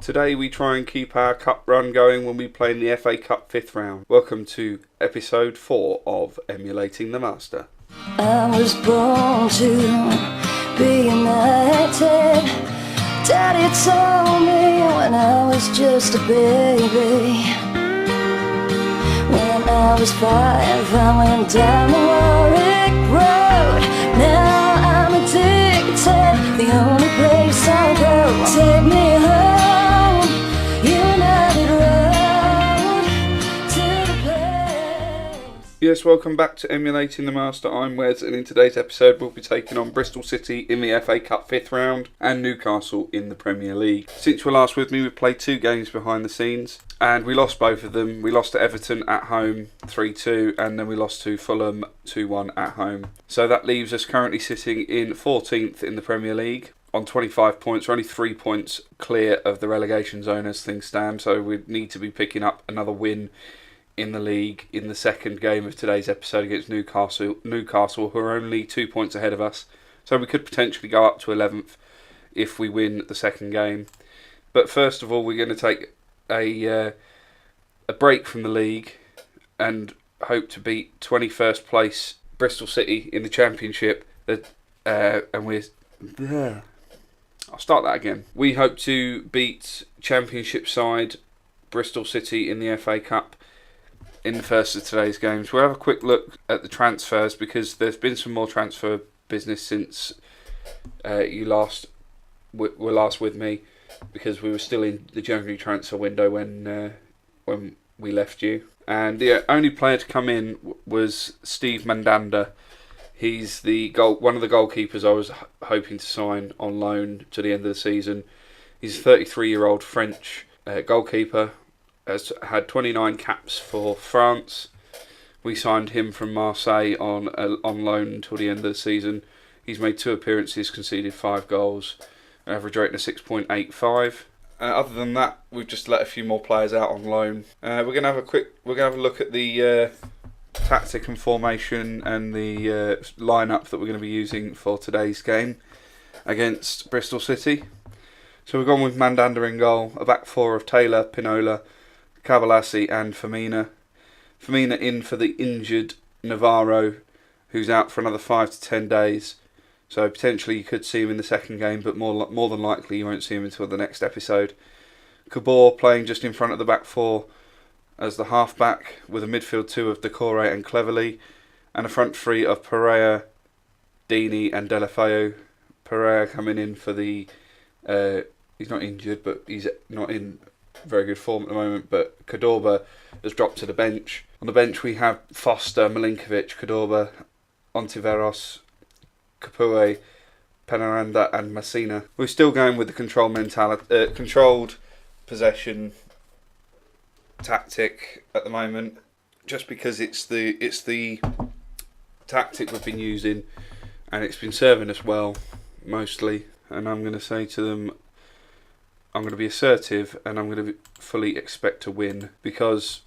Today we try and keep our cup run going when we play in the FA Cup 5th round. Welcome to episode 4 of Emulating the Master. I was born to be united. Daddy told me when I was just a baby. When I was 5, I went down the Warwick Road. Now I'm addicted, the only place I'll go. Take me home, United Road, to the place. Yes, welcome back to Emulating the Master. I'm Wes, and in today's episode we'll be taking on Bristol City in the FA Cup 5th round and Newcastle in the Premier League. Since you were last with me, we've played 2 games behind the scenes and we lost both of them. We lost to Everton at home 3-2 and then we lost to Fulham 2-1 at home. So that leaves us currently sitting in 14th in the Premier League on 25 points. We're only 3 points clear of the relegation zone as things stand, so we need to be picking up another win in the league in the second game of today's episode against Newcastle, who are only 2 points ahead of us. So we could potentially go up to 11th if we win the second game. But first of all, we're going to take a break from the league and hope to beat 21st place Bristol City in the Championship. I'll start that again. We hope to beat Championship side Bristol City in the FA Cup in the first of today's games. We'll have a quick look at the transfers because there's been some more transfer business since you were last with me, because we were still in the January transfer window when we left you. And the only player to come in was Steve Mandanda. He's one of the goalkeepers I was hoping to sign on loan to the end of the season. He's a 33-year-old French goalkeeper. Has had 29 caps for France. We signed him from Marseille on loan until the end of the season. He's made 2 appearances, conceded 5 goals, average rating of 6.85. Other than that, we've just let a few more players out on loan. We're gonna have a look at the tactic and formation and the lineup that we're going to be using for today's game against Bristol City. So we've gone with Mandanda in goal, a back 4 of Taylor, Pinola, Cabalassi and Firmina. Firmina in for the injured Navarro, who's out for another 5 to 10 days. So potentially you could see him in the second game, but more than likely you won't see him until the next episode. Cabor playing just in front of the back 4 as the half-back, with a midfield 2 of Decore and Cleverley, and a front 3 of Pereira, Dini and Delafeu. Pereira coming in for the... he's not injured, but he's not in very good form at the moment, but Cordoba has dropped to the bench. On the bench we have Foster, Milinkovic, Cordoba, Ontiveros, Capoue, Penaranda and Messina. We're still going with the controlled possession tactic at the moment, just because it's the tactic we've been using and it's been serving us well mostly. And I'm going to say to them, I'm going to be assertive and I'm going to fully expect to win, because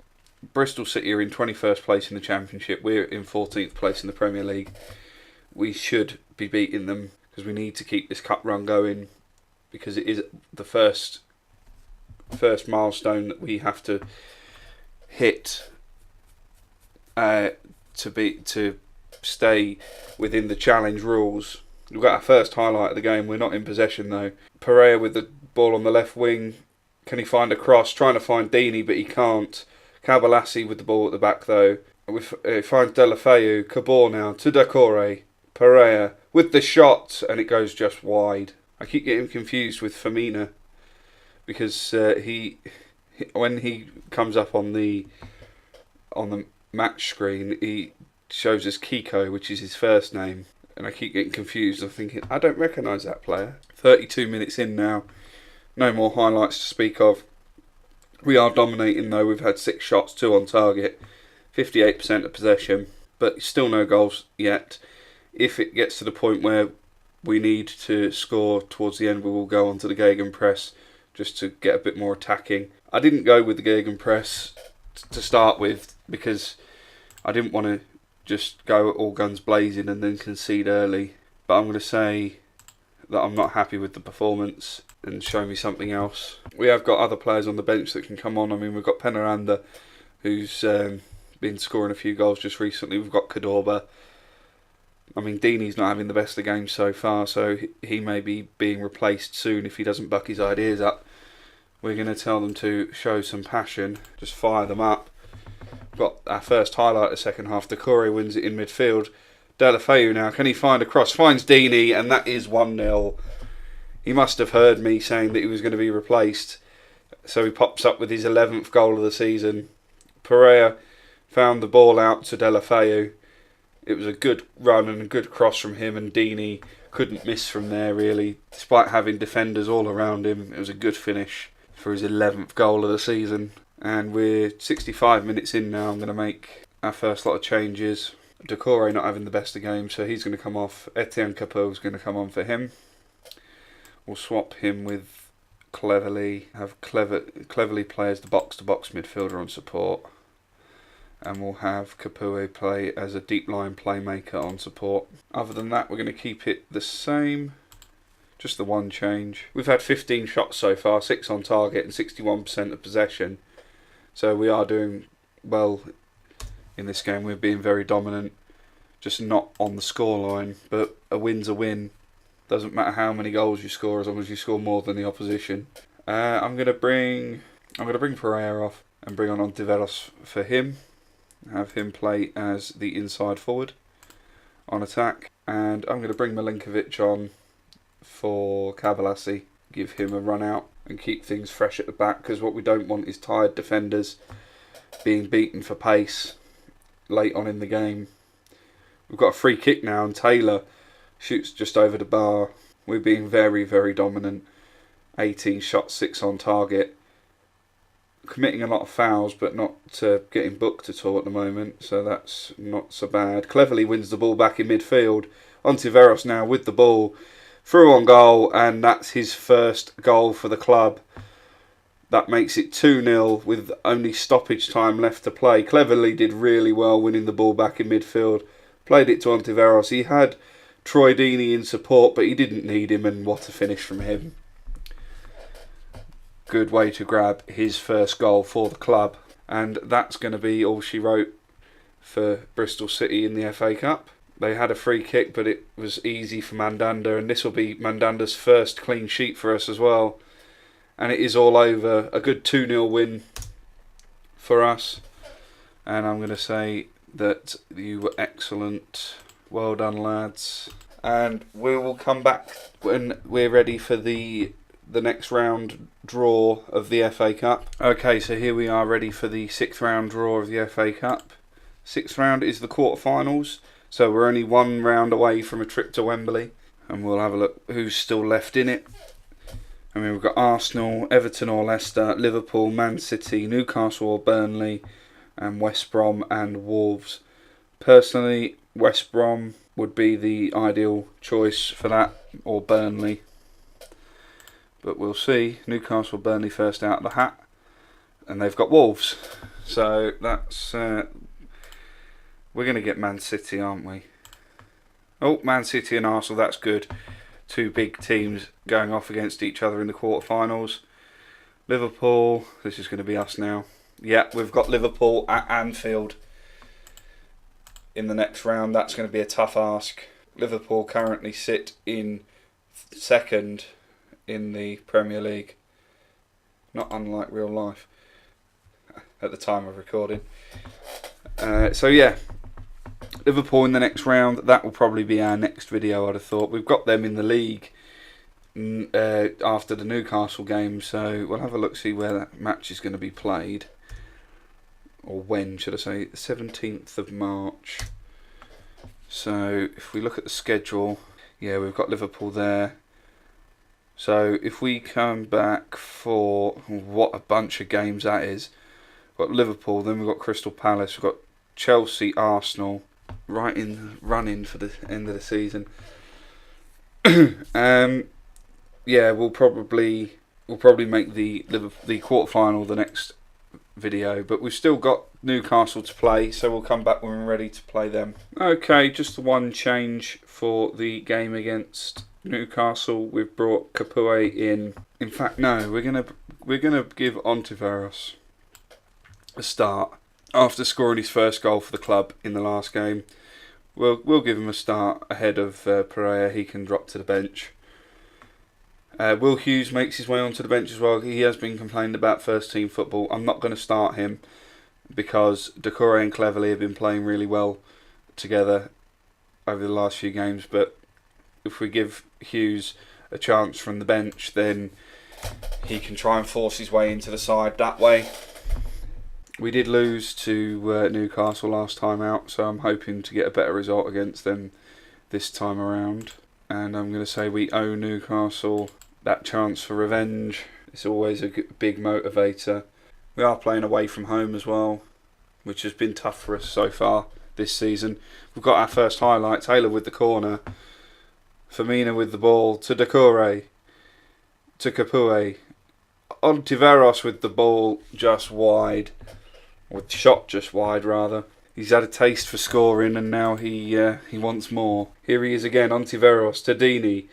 Bristol City are in 21st place in the Championship. We're in 14th place in the Premier League. We should be beating them because we need to keep this cup run going, because it is the first milestone that we have to hit to stay within the challenge rules. We've got our first highlight of the game. We're not in possession though. Pereira with the ball on the left wing. Can he find a cross? Trying to find Dini, but he can't. Cabalassi with the ball at the back though. We find Delafeu. Cabor now to Decore. Pereira with the shot, and it goes just wide. I keep getting confused with Firmina, because when he comes up on the match screen, he shows us Kiko, which is his first name, and I keep getting confused. I'm thinking, I don't recognise that player. 32 minutes in now, no more highlights to speak of. We are dominating though. We've had 6 shots, 2 on target, 58% of possession, but still no goals yet. If it gets to the point where we need to score towards the end, we will go on to the gegenpress just to get a bit more attacking. I didn't go with the gegenpress to start with because I didn't want to just go all guns blazing and then concede early. But I'm going to say that I'm not happy with the performance. and show me something else. We have got other players on the bench that can come on. I mean, we've got Penaranda, who's been scoring a few goals just recently. We've got Cadorba. I mean, Deeney's not having the best of games so far, so he may be being replaced soon if he doesn't buck his ideas up. We're going to tell them to show some passion, just fire them up. We've got our first highlight of the second half. Decore wins it in midfield. Deulofeu now, can he find a cross? Finds Deeney, and that is 1-0. He must have heard me saying that he was going to be replaced, so he pops up with his 11th goal of the season. Pereira found the ball out to Deulofeu. It was a good run and a good cross from him, and Deeney couldn't miss from there really, despite having defenders all around him. It was a good finish for his 11th goal of the season. And we're 65 minutes in now. I'm going to make our first lot of changes. Decore not having the best of games, so he's going to come off. Etienne Capel is going to come on for him. We'll swap him with Cleverly. Have Cleverly play as the box-to-box midfielder on support. And we'll have Capoue play as a deep line playmaker on support. Other than that, we're going to keep it the same. Just the one change. We've had 15 shots so far, 6 on target and 61% of possession. So we are doing well in this game. We're being very dominant. Just not on the scoreline, but a win's a win. Doesn't matter how many goals you score as long as you score more than the opposition. I'm going to bring Pereira off and bring on Ontiveros for him. Have him play as the inside forward on attack, and I'm going to bring Milinkovic on for Cavallasi, give him a run out and keep things fresh at the back, because what we don't want is tired defenders being beaten for pace late on in the game. We've got a free kick now and Taylor shoots just over the bar. We're being very, very dominant. 18 shots, 6 on target. Committing a lot of fouls, but not getting booked at all at the moment, so that's not so bad. Cleverly wins the ball back in midfield. Ontiveros now with the ball, through on goal, and that's his first goal for the club. That makes it 2-0 with only stoppage time left to play. Cleverly did really well winning the ball back in midfield. Played it to Ontiveros. He had Troy Deeney in support, but he didn't need him, and what a finish from him. Good way to grab his first goal for the club. And that's going to be all she wrote for Bristol City in the FA Cup. They had a free kick, but it was easy for Mandanda, and this will be Mandanda's first clean sheet for us as well. And it is all over. A good 2-0 win for us. And I'm going to say that you were excellent. Well done, lads. And we will come back when we're ready for the next round draw of the FA Cup. Okay, so here we are ready for the 6th round draw of the FA Cup. 6th round is the quarterfinals, so we're only one round away from a trip to Wembley, and we'll have a look who's still left in it. I mean, we've got Arsenal, Everton or Leicester, Liverpool, Man City, Newcastle or Burnley, and West Brom and Wolves. Personally, West Brom would be the ideal choice for that, or Burnley. But we'll see. Newcastle, Burnley first out of the hat. And they've got Wolves. So that's... we're going to get Man City, aren't we? Oh, Man City and Arsenal, that's good. Two big teams going off against each other in the quarterfinals. Liverpool, this is going to be us now. Yeah, we've got Liverpool at Anfield in the next round. That's going to be a tough ask. Liverpool currently sit in 2nd in the Premier League, not unlike real life at the time of recording. So yeah, Liverpool in the next round. That will probably be our next video, I'd have thought. We've got them in the league after the Newcastle game, so we'll have a look, see where that match is going to be played, or when should I say, the 17th of March. So if we look at the schedule, yeah, we've got Liverpool there. So if we come back for, what a bunch of games that is. We've got Liverpool, then we've got Crystal Palace, we've got Chelsea, Arsenal, right in running for the end of the season. Yeah, we'll probably make the quarterfinal the next video, but we've still got Newcastle to play, so we'll come back when we're ready to play them. Okay, just the one change for the game against Newcastle, we've brought Capoue in. In fact, no, we're gonna give Ontiveros a start after scoring his first goal for the club in the last game. We'll give him a start ahead of Pereira. He can drop to the bench. Will Hughes makes his way onto the bench as well. He has been complained about first team football. I'm not going to start him because Decore and Cleverley have been playing really well together over the last few games, but if we give Hughes a chance from the bench, then he can try and force his way into the side that way. We did lose to Newcastle last time out, so I'm hoping to get a better result against them this time around. And I'm going to say we owe Newcastle that chance for revenge. It's always a big motivator. We are playing away from home as well, which has been tough for us so far this season. We've got our first highlight, Taylor with the corner, Firmino with the ball, to Decore, to Capoue, Ontiveros with the ball just wide, or shot just wide rather. He's had a taste for scoring and now he wants more. Here he is again, Ontiveros to Dini,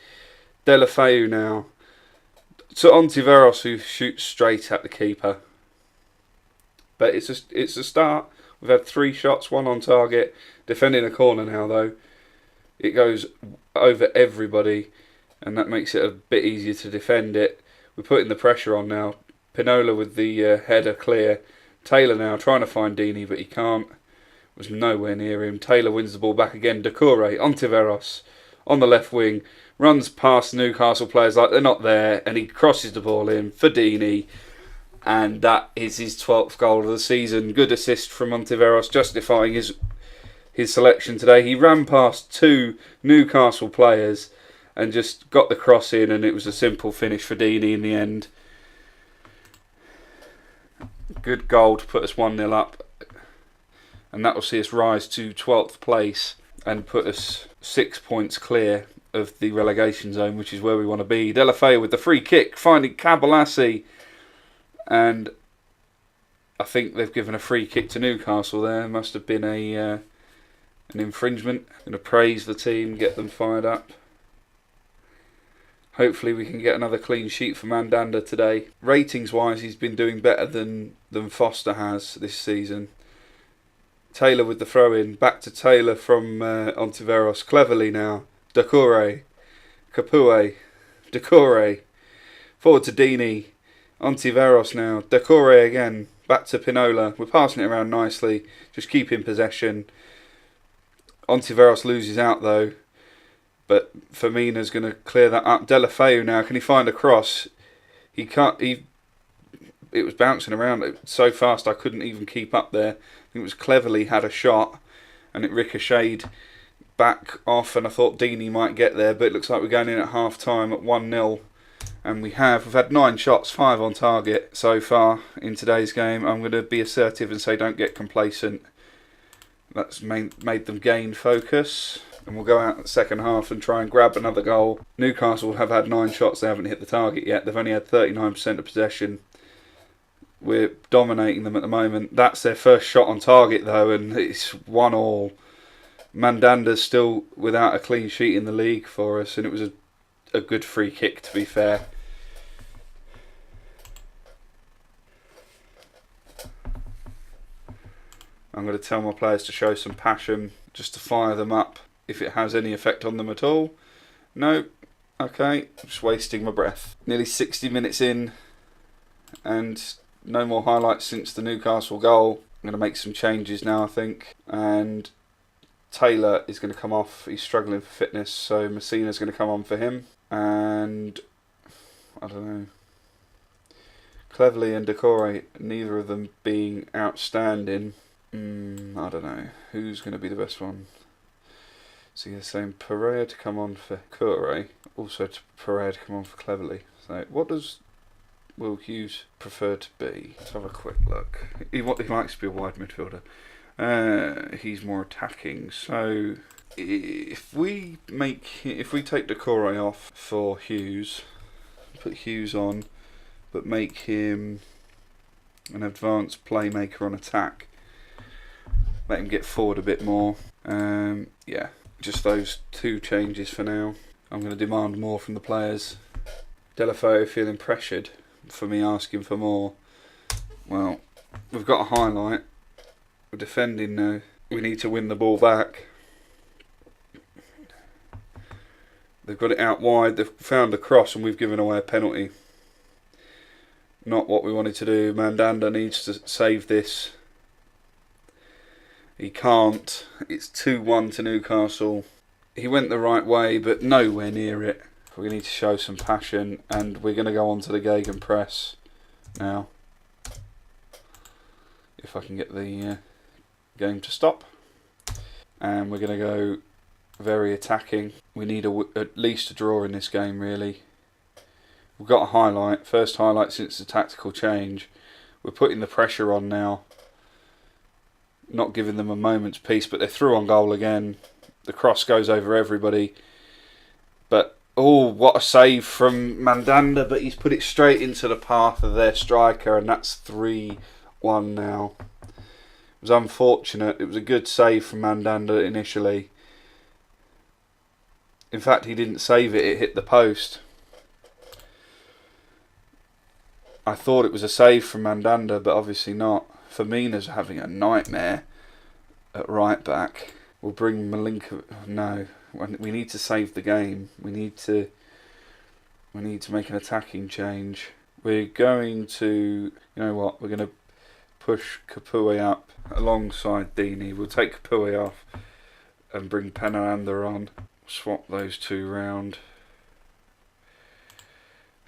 Delafeu now, to Ontiveros who shoots straight at the keeper. But it's a start. We've had 3 shots, 1 on target. Defending a corner now though. It goes over everybody and that makes it a bit easier to defend it. We're putting the pressure on now. Pinola with the header clear. Taylor now trying to find Dini but he can't. Was nowhere near him. Taylor wins the ball back again. Decore, Ontiveros on the left wing. Runs past Newcastle players like they're not there and he crosses the ball in for Dini. And that is his 12th goal of the season. Good assist from Ontiveros, justifying his selection today. He ran past 2 Newcastle players and just got the cross in, and it was a simple finish for Dini in the end. Good goal to put us 1-0 up, and that will see us rise to 12th place and put us 6 points clear of the relegation zone, which is where we want to be. Delafeu with the free kick, finding Cabalassi. And I think they've given a free kick to Newcastle there. Must have been an infringement. I'm going to praise the team, get them fired up. Hopefully we can get another clean sheet for Mandanda today. Ratings wise, he's been doing better than Foster has this season. Taylor with the throw in. Back to Taylor from Ontiveros. Cleverly now. Decore. Capoue. Decore. Forward to Dini. Ontiveros now. Decore again. Back to Pinola. We're passing it around nicely. Just keeping possession. Ontiveros loses out though. But Firmino's going to clear that up. Delafeu now. Can he find a cross? He can't. It was bouncing around so fast I couldn't even keep up there. I think it was Cleverly had a shot and it ricocheted back off and I thought Dini might get there, but it looks like we're going in at half time at 1-0. And we've had 9 shots, 5 on target so far in today's game. I'm going to be assertive and say don't get complacent. That's made them gain focus. And we'll go out in the second half and try and grab another goal. Newcastle have had 9 shots, they haven't hit the target yet. They've only had 39% of possession. We're dominating them at the moment. That's their first shot on target though, and it's 1-1. Mandanda's still without a clean sheet in the league for us, and it was a good free kick to be fair. I'm going to tell my players to show some passion, just to fire them up if it has any effect on them at all. No, okay, just wasting my breath. Nearly 60 minutes in and no more highlights since the Newcastle goal. I'm going to make some changes now I think, and Taylor is going to come off. He's struggling for fitness, so Messina's going to come on for him. And I don't know, Cleverly and Decore, neither of them being outstanding. I don't know who's going to be the best one. So you're saying Pereira to come on for Decore, also to Pereira to come on for Cleverly. So what does Will Hughes prefer to be? Let's have a quick look. He likes to be a wide midfielder. He's more attacking. So if we take Decore off for Hughes, put Hughes on, but make him an advanced playmaker on attack, let him get forward a bit more. Yeah, just those 2 changes for now. I'm going to demand more from the players. Deulofeu feeling pressured for me asking for more. Well, we've got a highlight. We're defending now. We need to win the ball back. They've got it out wide. They've found a cross and we've given away a penalty. Not what we wanted to do. Mandanda needs to save this. He can't. It's 2-1 to Newcastle. He went the right way, but nowhere near it. We need to show some passion, and we're going to go on to the gegenpress now. If I can get the game to stop. And we're going to go very attacking. We need at least a draw in this game, really. We've got a highlight. First highlight since the tactical change. We're putting the pressure on now. Not giving them a moment's peace, but they're through on goal again. The cross goes over everybody. But, oh, what a save from Mandanda, but he's put it straight into the path of their striker, and that's 3-1 now. It was unfortunate. It was a good save from Mandanda initially. In fact, he didn't save it, it hit the post. I thought it was a save from Mandanda, but obviously not. Firmino's having a nightmare at right back. We'll bring Malinka. No, we need to save the game. We need to make an attacking change. We're going to, you know what? We're going to push Capoue up alongside Dini. We'll take Capoue off and bring Penaranda on. Swap those two round.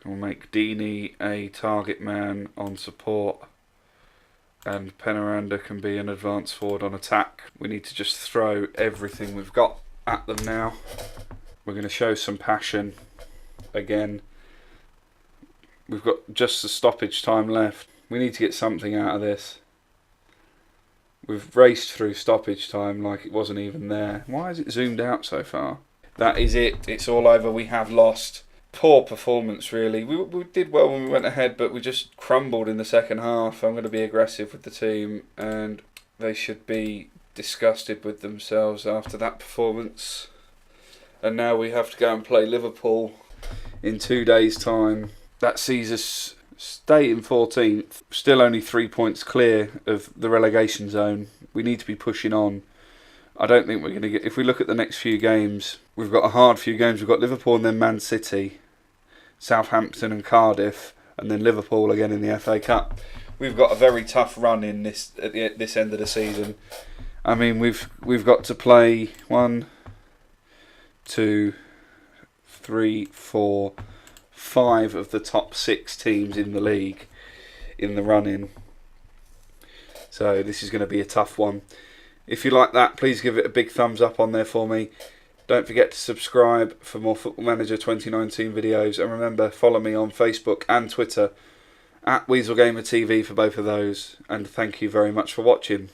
We'll make Dini a target man on support, and Penaranda can be an advance forward on attack. We need to just throw everything we've got at them now. We're going to show some passion again. We've got just the stoppage time left. We need to get something out of this. We've raced through stoppage time like it wasn't even there. Why is it zoomed out so far? That is it. It's all over. We have lost. Poor performance, really. We did well when we went ahead, but we just crumbled in the second half. I'm going to be aggressive with the team, and they should be disgusted with themselves after that performance. And now we have to go and play Liverpool in 2 days' time. That sees us stay in 14th, still only 3 points clear of the relegation zone. We need to be pushing on. I don't think we're going to get... If we look at the next few games, we've got a hard few games. We've got Liverpool and then Man City, Southampton and Cardiff, and then Liverpool again in the FA Cup. We've got a very tough run in this at this end of the season. I mean, we've got to play 1, 2, 3, 4, 5 of the top 6 teams in the league in the run-in. So this is going to be a tough one. If you like that, please give it a big thumbs up on there for me. Don't forget to subscribe for more Football Manager 2019 videos. And remember, follow me on Facebook and Twitter at WeaselGamerTV for both of those. And thank you very much for watching.